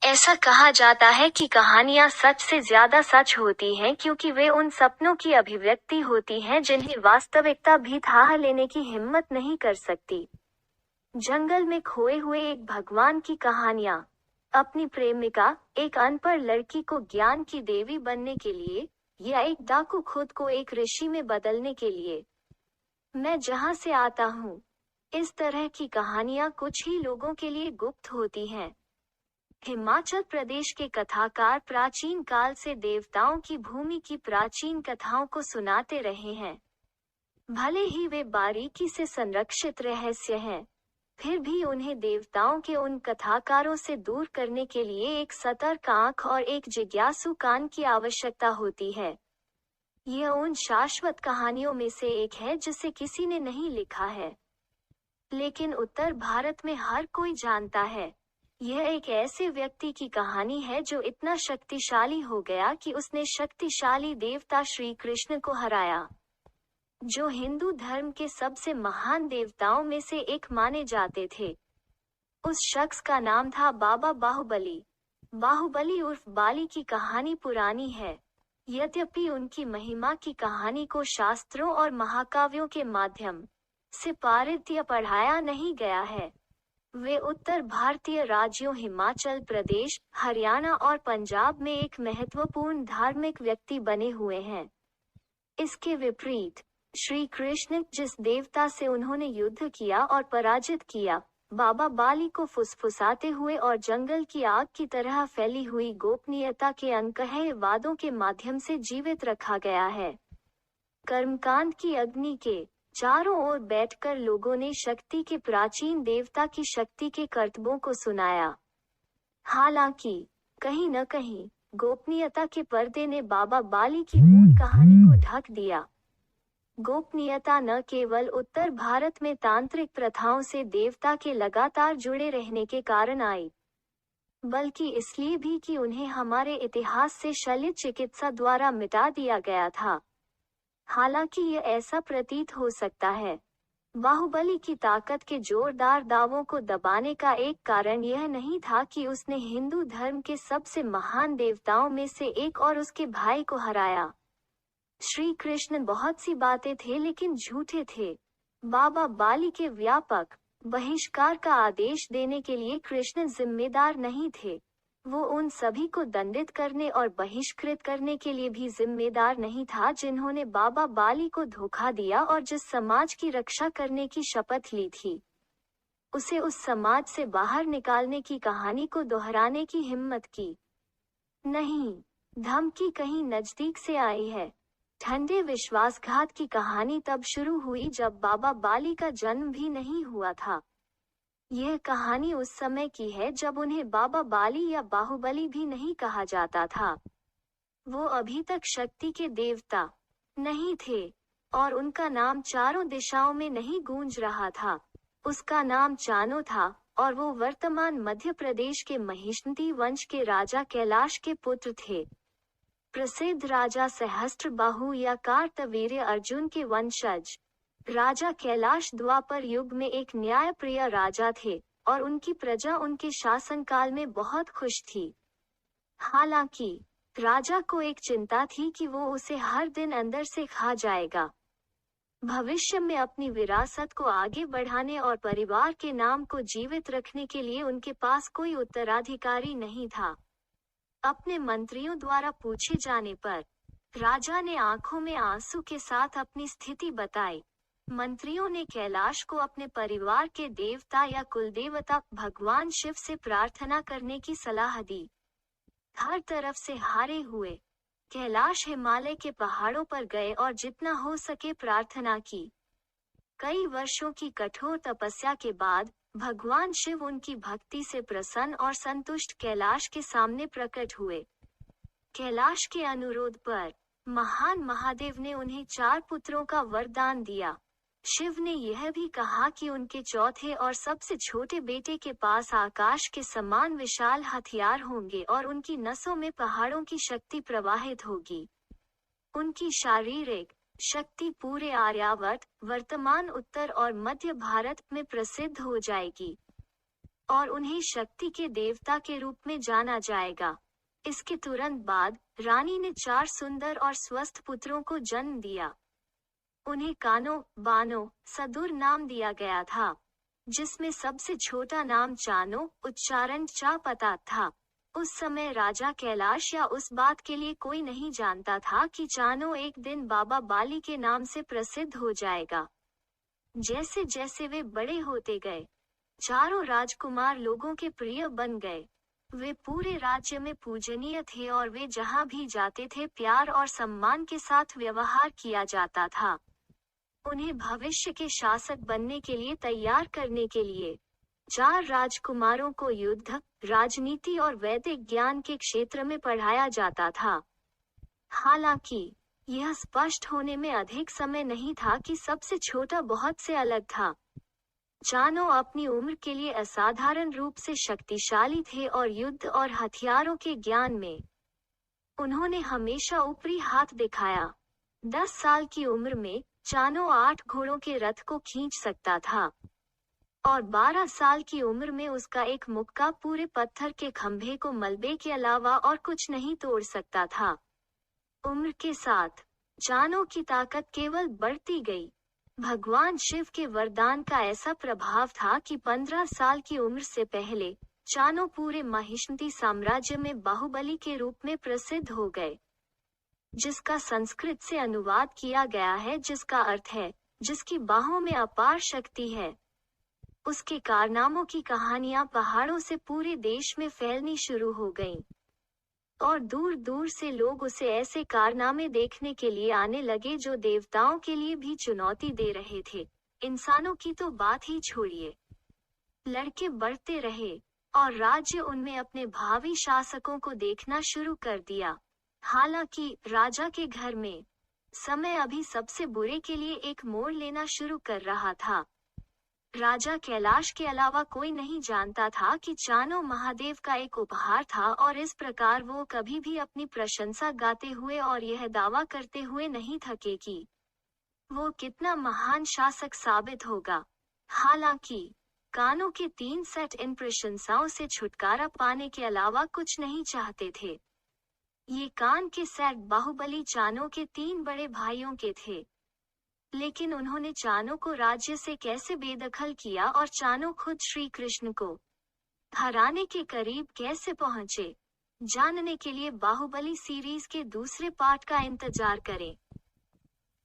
ऐसा कहा जाता है कि कहानियां सच से ज्यादा सच होती हैं क्योंकि वे उन सपनों की अभिव्यक्ति होती हैं जिन्हें वास्तविकता भी थाह लेने की हिम्मत नहीं कर सकती। जंगल में खोए हुए एक भगवान की कहानियां। अपनी प्रेमिका, एक अनपढ़ लड़की को ज्ञान की देवी बनने के लिए, या एक डाकू खुद को एक ऋषि में बदलने के लिए। मैं जहां से आता हूँ, इस तरह की कहानियां कुछ ही लोगों के लिए गुप्त होती हैं। हिमाचल प्रदेश के कथाकार प्राचीन काल से देवताओं की भूमि की प्राचीन कथाओं को सुनाते रहे हैं। भले ही वे बारीकी से संरक्षित रहस्य हैं, फिर भी उन्हें देवताओं के उन कथाकारों से दूर करने के लिए एक सतर्क आंख और एक जिज्ञासु कान की आवश्यकता होती है। यह उन शाश्वत कहानियों में से एक है जिसे किसी ने नहीं लिखा है, लेकिन उत्तर भारत में हर कोई जानता है। यह एक ऐसे व्यक्ति की कहानी है जो इतना शक्तिशाली हो गया कि उसने शक्तिशाली देवता श्री कृष्ण को हराया, जो हिंदू धर्म के सबसे महान देवताओं में से एक माने जाते थे। उस शख्स का नाम था बाबा बाहुबली। बाहुबली उर्फ बाली की कहानी पुरानी है, यद्यपि उनकी महिमा की कहानी को शास्त्रों और महाकाव्यों के माध्यम से पारित या पढ़ाया नहीं गया है। वे उत्तर भारतीय राज्यों हिमाचल प्रदेश, हरियाणा और पंजाब में एक महत्वपूर्ण धार्मिक व्यक्ति बने हुए हैं। इसके विपरीत, श्री कृष्ण, जिस देवता से उन्होंने युद्ध किया और पराजित किया, बाबा बाली को फुसफुसाते हुए और जंगल की आग की तरह फैली हुई गोपनीयता के अनकहे वादों के माध्यम से जीवित रखा गया है। कर्मकांड की अग्नि के चारों ओर बैठकर लोगों ने शक्ति के प्राचीन देवता की शक्ति के करतबों को सुनाया। हालांकि कहीं न कहीं गोपनीयता के पर्दे ने बाबा बाली की मूल कहानी को ढक दिया। गोपनीयता न केवल उत्तर भारत में तांत्रिक प्रथाओं से देवता के लगातार जुड़े रहने के कारण आई, बल्कि इसलिए भी कि उन्हें हमारे इतिहास से शल्य चिकित्सा द्वारा मिटा दिया गया था। हालांकि यह ऐसा प्रतीत हो सकता है। बाहुबली की ताकत के जोरदार दावों को दबाने का एक कारण यह नहीं था कि उसने हिंदू धर्म के सबसे महान देवताओं में से एक और उसके भाई को हराया। श्री कृष्ण बहुत सी बातें थे लेकिन झूठे थे। बाबा बाली के व्यापक बहिष्कार का आदेश देने के लिए कृष्ण जिम्मेदार नहीं थे। वो उन सभी को दंडित करने और बहिष्कृत करने के लिए भी जिम्मेदार नहीं था जिन्होंने बाबा बाली को धोखा दिया और जिस समाज की रक्षा करने की शपथ ली थी, उसे उस समाज से बाहर निकालने की कहानी को दोहराने की हिम्मत की। नहीं, धमकी कहीं नजदीक से आई है। ठंडे विश्वासघात की कहानी तब शुरू हुई जब बाबा बाली का जन्म भी नहीं हुआ था। यह कहानी उस समय की है जब उन्हें बाबा बाली या बाहुबली भी नहीं कहा जाता था। वो अभी तक शक्ति के देवता नहीं थे और उनका नाम चारों दिशाओं में नहीं गूंज रहा था। उसका नाम चानो था और वो वर्तमान मध्य प्रदेश के महिष्मती वंश के राजा कैलाश के पुत्र थे। प्रसिद्ध राजा सहस्त्रबाहु या कार्तवीर्य अर्जुन के वंशज राजा कैलाश द्वापर युग में एक न्यायप्रिय राजा थे और उनकी प्रजा उनके शासनकाल में बहुत खुश थी। हालांकि राजा को एक चिंता थी कि वो उसे हर दिन अंदर से खा जाएगा। भविष्य में अपनी विरासत को आगे बढ़ाने और परिवार के नाम को जीवित रखने के लिए उनके पास कोई उत्तराधिकारी नहीं था। अपने मंत्रियों द्वारा पूछे जाने पर राजा ने आंखों में आंसू के साथ अपनी स्थिति बताई। मंत्रियों ने कैलाश को अपने परिवार के देवता या कुलदेवता भगवान शिव से प्रार्थना करने की सलाह दी। हर तरफ से हारे हुए कैलाश हिमालय के पहाड़ों पर गए और जितना हो सके प्रार्थना की। कई वर्षों की कठोर तपस्या के बाद भगवान शिव उनकी भक्ति से प्रसन्न और संतुष्ट कैलाश के सामने प्रकट हुए। कैलाश के अनुरोध पर महान महादेव ने उन्हें 4 पुत्रों का वरदान दिया। शिव ने यह भी कहा कि उनके चौथे और सबसे छोटे बेटे के पास आकाश के समान विशाल हथियार होंगे और उनकी नसों में पहाड़ों की शक्ति प्रवाहित होगी। उनकी शारीरिक शक्ति पूरे आर्यावर्त, वर्तमान उत्तर और मध्य भारत में प्रसिद्ध हो जाएगी। और उन्हें शक्ति के देवता के रूप में जाना जाएगा। इसके तुरंत बाद रानी ने 4 सुंदर और स्वस्थ पुत्रों को जन्म दिया। उन्हें कानो, बानो, सदुर नाम दिया गया था, जिसमें सबसे छोटा नाम चानो उच्चारण चा पता था। उस समय राजा कैलाश या उस बात के लिए कोई नहीं जानता था कि चानो एक दिन बाबा बाली के नाम से प्रसिद्ध हो जाएगा। जैसे जैसे वे बड़े होते गए, चारों राजकुमार लोगों के प्रिय बन गए। वे पूरे राज्य में पूजनीय थे और वे जहां भी जाते थे प्यार और सम्मान के साथ व्यवहार किया जाता था। उन्हें भविष्य के शासक बनने के लिए तैयार करने के लिए 4 राजकुमारों को युद्ध, राजनीति और वैदिक ज्ञान के क्षेत्र में पढ़ाया जाता था। हालांकि यह स्पष्ट होने में अधिक समय नहीं था कि सबसे छोटा बहुत से अलग था। चानो अपनी उम्र के लिए असाधारण रूप से शक्तिशाली थे और युद्ध और हथियारों के ज्ञान में उन्होंने हमेशा ऊपरी हाथ दिखाया। 10 साल की उम्र में चानो 8 घोड़ों के रथ को खींच सकता था और 12 साल की उम्र में उसका एक मुक्का पूरे पत्थर के खंभे को मलबे के अलावा और कुछ नहीं तोड़ सकता था। उम्र के साथ चानो की ताकत केवल बढ़ती गई। भगवान शिव के वरदान का ऐसा प्रभाव था कि 15 साल की उम्र से पहले चानो पूरे महिष्मती साम्राज्य में बाहुबली के रूप में प्रसिद्ध हो गए, जिसका संस्कृत से अनुवाद किया गया है, जिसका अर्थ है जिसकी बाहों में अपार शक्ति है। उसके कारनामों की कहानियां पहाड़ों से पूरे देश में फैलनी शुरू हो गईं, और दूर दूर से लोग उसे ऐसे कारनामे देखने के लिए आने लगे जो देवताओं के लिए भी चुनौती दे रहे थे। इंसानों की तो बात ही छोड़िए। लड़के बढ़ते रहे और राज्य उनमें अपने भावी शासकों को देखना शुरू कर दिया। हालांकि राजा के घर में समय अभी सबसे बुरे के लिए एक मोड़ लेना शुरू कर रहा था। राजा कैलाश के अलावा कोई नहीं जानता था कि चानो महादेव का एक उपहार था और इस प्रकार वो कभी भी अपनी प्रशंसा गाते हुए और यह दावा करते हुए नहीं थके कि वो कितना महान शासक साबित होगा। हालांकि कानों के 3 सेट इन प्रशंसाओं से छुटकारा पाने के अलावा कुछ नहीं चाहते थे। ये कान के सेट बाहुबली चानो के 3 बड़े भाइयों के थे, लेकिन उन्होंने चानो को राज्य से कैसे बेदखल किया और चानो खुद श्री कृष्ण को हराने के करीब कैसे पहुंचे, जानने के लिए बाहुबली सीरीज के दूसरे पार्ट का इंतजार करें।